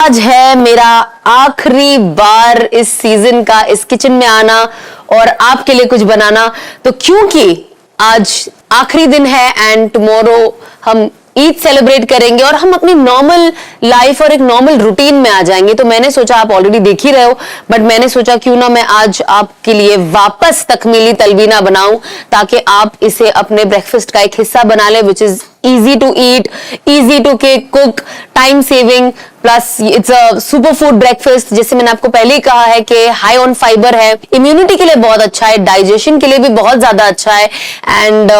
आज है मेरा आखिरी बार इस सीजन का इस किचन में आना और आपके लिए कुछ बनाना। तो क्योंकि आज आखिरी दिन है एंड टुमारो हम ईद सेलिब्रेट करेंगे और हम अपनी नॉर्मल लाइफ और एक नॉर्मल रूटीन में आ जाएंगे, तो मैंने सोचा, आप ऑलरेडी देख ही रहे हो, बट मैंने सोचा क्यों ना मैं आज आपके लिए वापस तकमीली तलबीना बनाऊं ताकि आप इसे अपने ब्रेकफास्ट का एक हिस्सा बना ले, which is easy to eat, easy to cook, time saving, plus it's a super food breakfast. जैसे मैंने आपको पहले ही कहा है कि हाई ऑन फाइबर है, इम्यूनिटी के लिए बहुत अच्छा है, डाइजेशन के लिए भी बहुत ज्यादा अच्छा है एंड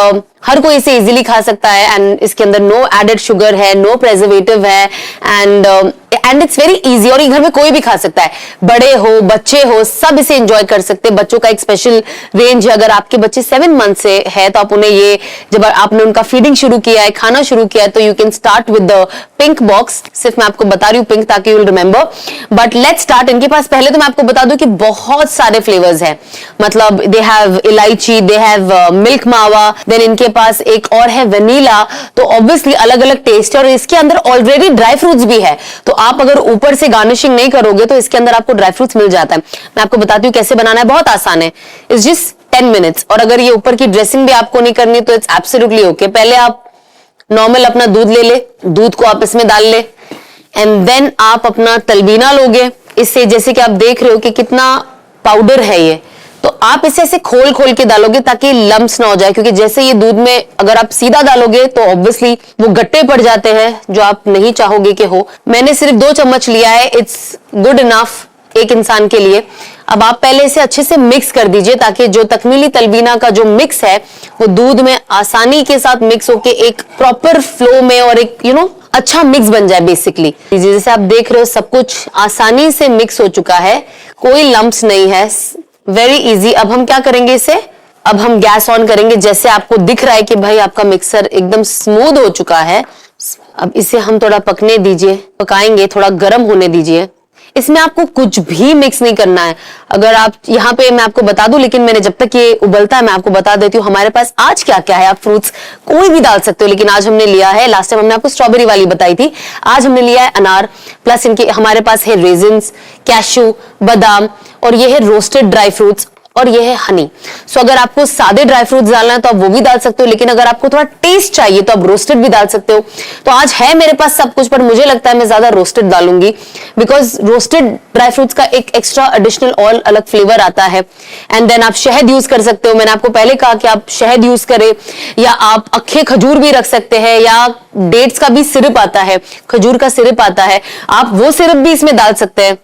हर कोई इसे इजीली खा सकता है एंड इसके अंदर नो एडेड शुगर है, नो प्रेजर्वेटिव है एंड इट्स वेरी इजी और ये घर में कोई भी खा सकता है, बड़े हो बच्चे हो सब इसे एंजॉय कर सकते हैं। बच्चों का एक स्पेशल रेंज है, अगर आपके बच्चे 7 मंथ से है तो आप उन्हें ये, जब आपने उनका फीडिंग शुरू किया है, खाना शुरू किया है, तो you can start with the pink box. सिर्फ मैं आपको बता रही हूँ पिंक ताकि you will remember, but let's start. इनके पास पहले तो मैं आपको बता दूं कि बहुत सारे फ्लेवर्स हैं, मतलब दे हैव इलायची, दे हैव मिल्क मावा, देन इनके पास एक और है वनीला, तो ऑब्वियसली अलग अलग टेस्ट है और इसके अंदर ऑलरेडी ड्राई फ्रूट्स भी है, तो आप अगर ऊपर से गार्निशिंग नहीं करोगे तो इसके अंदर आपको ड्राई फ्रूट्स मिल जाता है। मैं आपको बताती हूँ कैसे बनाना है, बहुत आसान है, इट्स जस्ट 10 मिनट्स। और अगर ये ऊपर की ड्रेसिंग भी आपको नहीं करनी तो इट्स एब्सोल्युटली ओके। पहले आप नॉर्मल अपना दूध ले ले, दूध को आप इसमें डाल ले एंड देन आप अपना तलबीना लोगे। इससे जैसे कि आप देख रहे हो कि कितना पाउडर है ये, तो आप इसे ऐसे खोल खोल के डालोगे ताकि लम्स ना हो जाए, क्योंकि जैसे ये दूध में अगर आप सीधा डालोगे तो ऑब्वियसली वो गट्टे पड़ जाते हैं जो आप नहीं चाहोगे कि हो। मैंने सिर्फ 2 चम्मच लिया है, इट्स गुड इनफ एक इंसान के लिए। अब आप पहले इसे अच्छे से मिक्स कर दीजिए ताकि जो तकमीली तलबीना का जो मिक्स है वो दूध में आसानी के साथ मिक्स होके एक प्रॉपर फ्लो में और एक अच्छा मिक्स बन जाए बेसिकली। जैसे आप देख रहे हो सब कुछ आसानी से मिक्स हो चुका है, कोई लम्प्स नहीं है, वेरी इजी। अब हम क्या करेंगे इसे, अब हम गैस ऑन करेंगे। जैसे आपको दिख रहा है कि भाई आपका मिक्सर एकदम स्मूथ हो चुका है, अब इसे हम थोड़ा पकने दीजिए, पकाएंगे, थोड़ा गर्म होने दीजिए। इसमें आपको कुछ भी मिक्स नहीं करना है। अगर आप यहाँ पे, मैं आपको बता दूं, लेकिन मैंने जब तक ये उबलता है मैं आपको बता देती हूँ हमारे पास आज क्या क्या है। आप फ्रूट्स कोई भी डाल सकते हो, लेकिन आज हमने लिया है, लास्ट टाइम हमने आपको स्ट्रॉबेरी वाली बताई थी, आज हमने लिया है अनार, प्लस इनके हमारे पास है रेजिन्स, कैशू, बादाम और ये है रोस्टेड ड्राई फ्रूट्स और ये है हनी। सो अगर आपको सादे ड्राई फ्रूट्स डालना है तो आप वो भी डाल सकते हो, लेकिन अगर आपको थोड़ा टेस्ट चाहिए तो आप रोस्टेड भी डाल सकते हो। तो आज है मेरे पास सब कुछ, पर मुझे लगता है मैं ज्यादा रोस्टेड डालूंगी बिकॉज रोस्टेड ड्राई फ्रूट्स का एक एक्स्ट्रा एडिशनल और अलग फ्लेवर आता है। एंड देन आप शहद यूज कर सकते हो, मैंने आपको पहले कहा कि आप शहद यूज करें, या आप अक्खे खजूर भी रख सकते हैं, या डेट्स का भी सिरप आता है, खजूर का सिरप आता है, आप वो सिरप भी इसमें डाल सकते हैं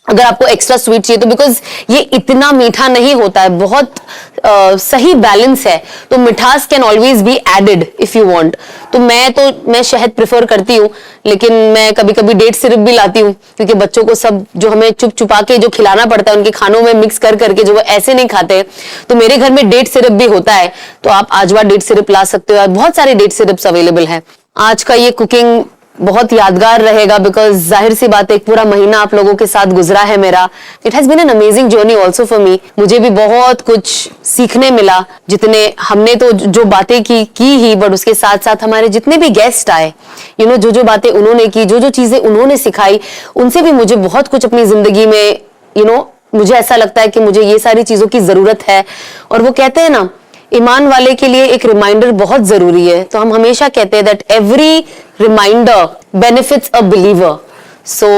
अगर आपको एक्स्ट्रा स्वीट चाहिए तो, बिकॉज ये इतना मीठा नहीं होता है, बहुत सही बैलेंस है, तो मिठास can always be added if you want. तो मैं शहद प्रेफर करती हूँ, लेकिन मैं कभी कभी डेट सिरप भी लाती हूँ, क्योंकि बच्चों को सब जो हमें चुप चुपा के जो खिलाना पड़ता है उनके खानों में मिक्स कर करके जो वो ऐसे नहीं खाते, तो मेरे घर में डेट सिरप भी होता है, तो आप आजवा डेट सिरप ला सकते हो, बहुत सारे डेट सिरप्स अवेलेबल है। आज का ये कुकिंग बहुत यादगार रहेगा बिकॉज जाहिर सी बात है एक पूरा महीना आप लोगों के साथ गुजरा है मेरा। It has been an amazing journey also for me. मुझे भी बहुत कुछ सीखने मिला, जितने हमने तो जो बातें की ही, बट उसके साथ साथ हमारे जितने भी गेस्ट आए, जो बातें उन्होंने की, जो चीजें उन्होंने सिखाई, उनसे भी मुझे बहुत कुछ अपनी जिंदगी में मुझे ऐसा लगता है कि मुझे ये सारी चीजों की जरूरत है। और वो कहते हैं ना, ईमान वाले के लिए एक रिमाइंडर बहुत जरूरी है, तो हम हमेशा कहते हैं that every reminder benefits a believer. So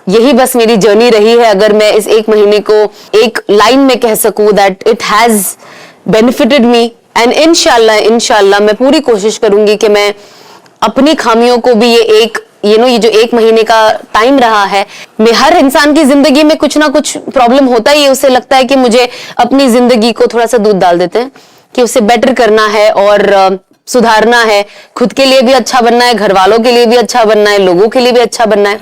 यही बस मेरी जर्नी रही है। अगर मैं इस एक महीने को एक लाइन में कह सकूं that it has benefited me, and इंशाल्लाह मैं पूरी कोशिश करूंगी कि मैं अपनी खामियों को भी ये जो एक महीने का टाइम रहा है, मैं हर इंसान की जिंदगी में कुछ ना कुछ प्रॉब्लम होता ही है, उसे लगता है कि मुझे अपनी जिंदगी को थोड़ा सा दूध डाल देते हैं कि उसे बेटर करना है और सुधारना है, खुद के लिए भी अच्छा बनना है, घर वालों के लिए भी अच्छा बनना है, लोगों के लिए भी अच्छा बनना है।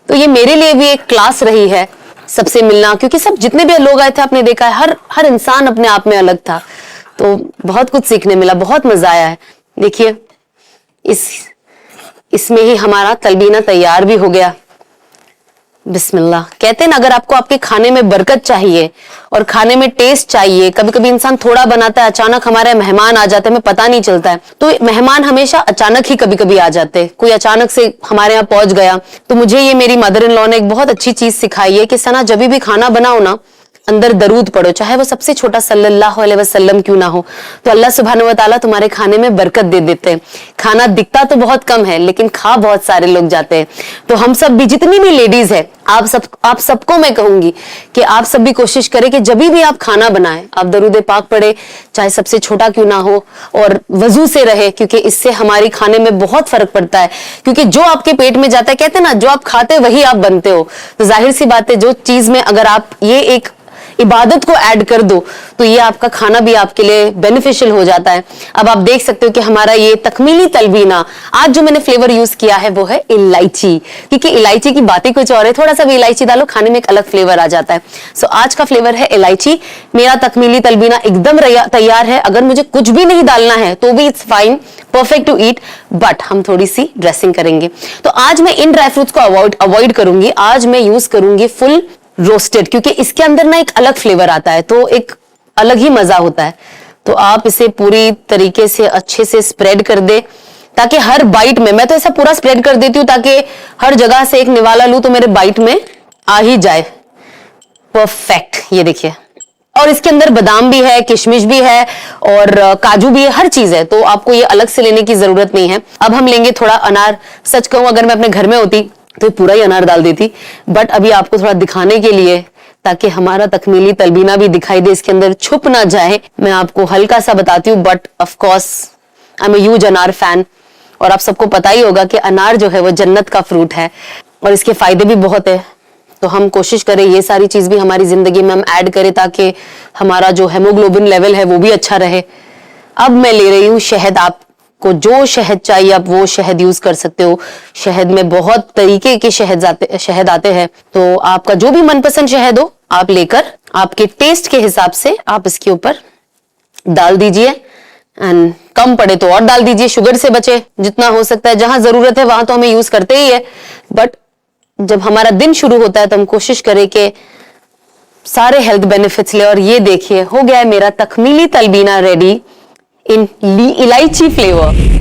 तो ये मेरे लिए भी एक क्लास रही है सबसे मिलना, क्योंकि सब जितने भी लोग आए थे आपने देखा है हर इंसान अपने आप में अलग था, तो बहुत कुछ सीखने मिला, बहुत मजा आया है। देखिए इसमें ही हमारा तलबीना तैयार भी हो गया। बिस्मिल्लाह। कहते हैं ना, अगर आपको आपके खाने में बरकत चाहिए और खाने में टेस्ट चाहिए, कभी कभी इंसान थोड़ा बनाता है, अचानक हमारे मेहमान आ जाते हैं, हमें पता नहीं चलता है, तो मेहमान हमेशा अचानक ही कभी कभी आ जाते हैं, कोई अचानक से हमारे यहाँ पहुंच गया। तो मुझे ये मेरी मदर इन लॉ ने एक बहुत अच्छी चीज सिखाई है कि सना, जब भी खाना बनाओ ना, अंदर दरूद पढ़ो, चाहे वो सबसे छोटा सल्लल्लाहु अलैहि वसल्लम क्यों ना हो, तो अल्लाह सुब्हानहू व तआला तुम्हारे खाने में बरकत दे देते हैं। खाना दिखता तो बहुत कम है, लेकिन खा बहुत सारे लोग जाते हैं। तो हम सब भी, जितनी भी लेडीज है, आप सबको मैं कहूंगी कि आप सब भी कोशिश करें कि जब भी आप खाना बनाएं, आप दरूद पाक पढ़े, चाहे सबसे छोटा क्यों ना हो, और वजू से रहे, क्योंकि इससे हमारी खाने में बहुत फर्क पड़ता है। क्योंकि जो आपके पेट में जाता है, कहते हैं ना, जो आप खाते वही आप बनते हो। तो जाहिर सी बात है, जो चीज में अगर आप ये एक इबादत को ऐड कर दो, तो ये आपका खाना भी आपके लिए बेनिफिशियल हो जाता है। अब आप देख सकते हो कि हमारा ये तकमीली तलबीना, आज जो मैंने फ्लेवर यूज किया है वो है इलायची, क्योंकि इलायची की बात ही कुछ और है, थोड़ा सा भी इलायची डालो, खाने में एक अलग फ्लेवर आ जाता है। सो आज का फ्लेवर है इलायची। मेरा तकमीली तलबीना एकदम तैयार है। अगर मुझे कुछ भी नहीं डालना है तो भी it's fine, perfect to eat, but हम थोड़ी सी ड्रेसिंग करेंगे। तो आज मैं इन ड्राई फ्रूट्स को अवॉइड करूंगी। आज मैं यूज करूंगी फुल रोस्टेड, क्योंकि इसके अंदर ना एक अलग फ्लेवर आता है, तो एक अलग ही मजा होता है। तो आप इसे पूरी तरीके से अच्छे से स्प्रेड कर दे, ताकि हर बाइट में, मैं तो ऐसा पूरा स्प्रेड कर देती हूँ ताकि हर जगह से एक निवाला लूं तो मेरे बाइट में आ ही जाए। परफेक्ट, ये देखिए। और इसके अंदर बादाम भी है, किशमिश भी है और काजू भी है, हर चीज है, तो आपको ये अलग से लेने की जरूरत नहीं है। अब हम लेंगे थोड़ा अनार। सच कहूं, अगर मैं अपने घर में होती तो पूरा ही अनार डाल देती, बट अभी आपको थोड़ा दिखाने के लिए, ताकि हमारा तकमीली तलबीना भी दिखाई दे, इसके अंदर छुप ना जाए, मैं आपको हल्का सा बताती हूँ। But of course I am a huge अनार फैन, और आप सबको पता ही होगा कि अनार जो है वो जन्नत का फ्रूट है और इसके फायदे भी बहुत है। तो हम कोशिश करें ये सारी चीज भी हमारी जिंदगी में हम ऐड करें, ताकि हमारा जो हेमोग्लोबिन लेवल है वो भी अच्छा रहे। अब मैं ले रही हूँ शहद। आपको जो शहद चाहिए आप वो शहद यूज कर सकते हो। शहद में बहुत तरीके के शहद आते हैं, तो आपका जो भी मनपसंद शहद हो आप लेकर आपके टेस्ट के हिसाब से आप इसके ऊपर डाल दीजिए। एंड कम पड़े तो और डाल दीजिए, शुगर से बचे जितना हो सकता है। जहां जरूरत है वहां तो हमें यूज करते ही है, बट जब हमारा दिन शुरू होता है तो हम कोशिश करें कि सारे हेल्थ बेनिफिट्स ले। और ये देखिए, हो गया है मेरा तकमीली तलबीना रेडी इन इलायची फ्लेवर।